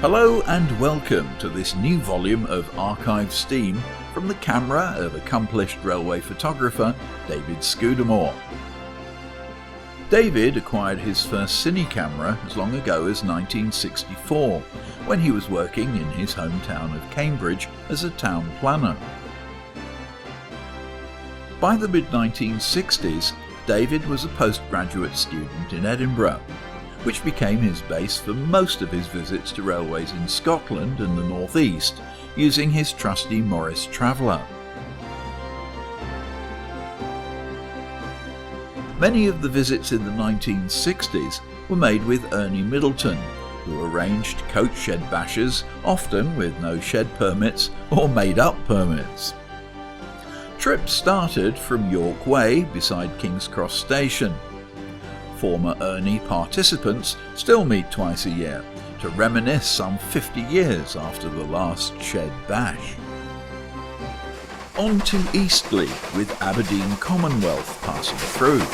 Hello and welcome to this new volume of Archive Steam from the camera of accomplished railway photographer David Scudamore. David acquired his first cine camera as long ago as 1964, when he was working in his hometown of Cambridge as a town planner. By the mid-1960s, David was a postgraduate student in Edinburgh, which became his base for most of his visits to railways in Scotland and the North East, using his trusty Morris Traveller. Many of the visits in the 1960s were made with Ernie Middleton, who arranged coach shed bashes, often with no shed permits or made-up permits. Trips started from York Way beside King's Cross Station. Former Ernie participants still meet twice a year to reminisce some 50 years after the last shed bash. On to Eastleigh with Aberdeen Commonwealth passing through.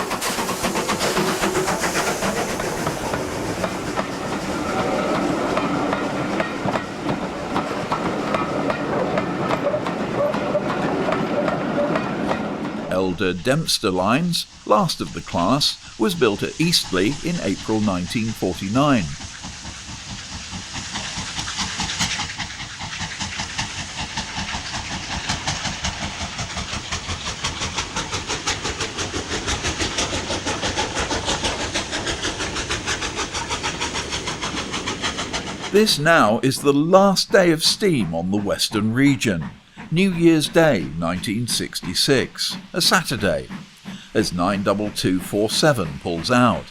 Elder Dempster Lines, last of the class, was built at Eastleigh in April 1949. This now is the last day of steam on the Western region. New Year's Day 1966, a Saturday, as 92247 pulls out.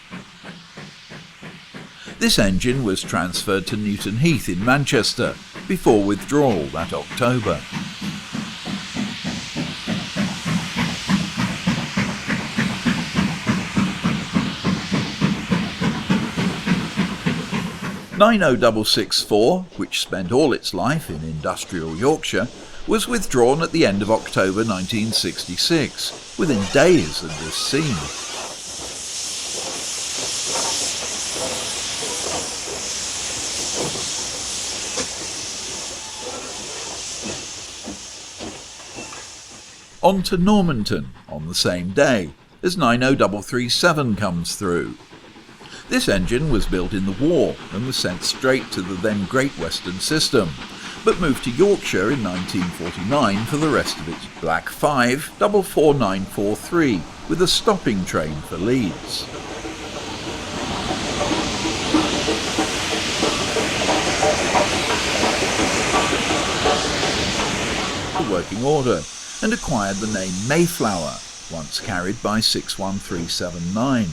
This engine was transferred to Newton Heath in Manchester before withdrawal that October. "90664, which spent all its life in industrial Yorkshire, was withdrawn at the end of October 1966, within days of this scene. On to Normanton on the same day, as 90337 comes through. This engine was built in the war and was sent straight to the then Great Western System, but moved to Yorkshire in 1949 for the rest of its Black 5 44943 with a stopping train for Leeds. The working order and acquired the name Mayflower, once carried by 61379.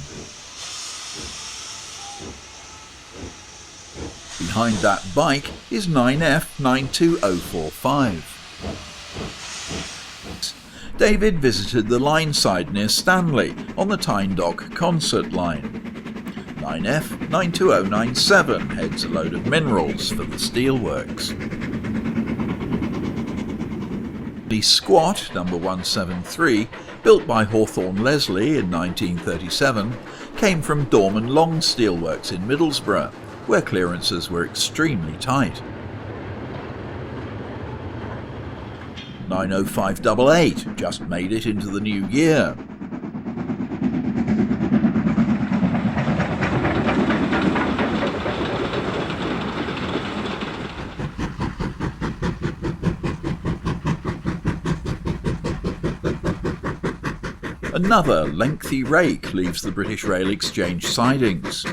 Behind that bike is 9F92045. David visited the line side near Stanley on the Tyne-Dock concert line. 9F92097 heads a load of minerals for the steelworks. The Squat, number 173, built by Hawthorne Leslie in 1937, came from Dorman Long Steelworks in Middlesbrough, where clearances were extremely tight. 90588 just made it into the new year. Another lengthy rake leaves the British Rail Exchange sidings.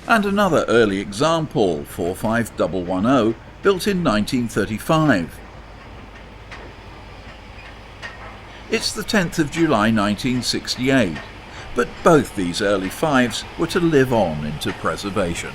And another early example, 45110, built in 1935. It's the 10th of July 1968, but both these early fives were to live on into preservation.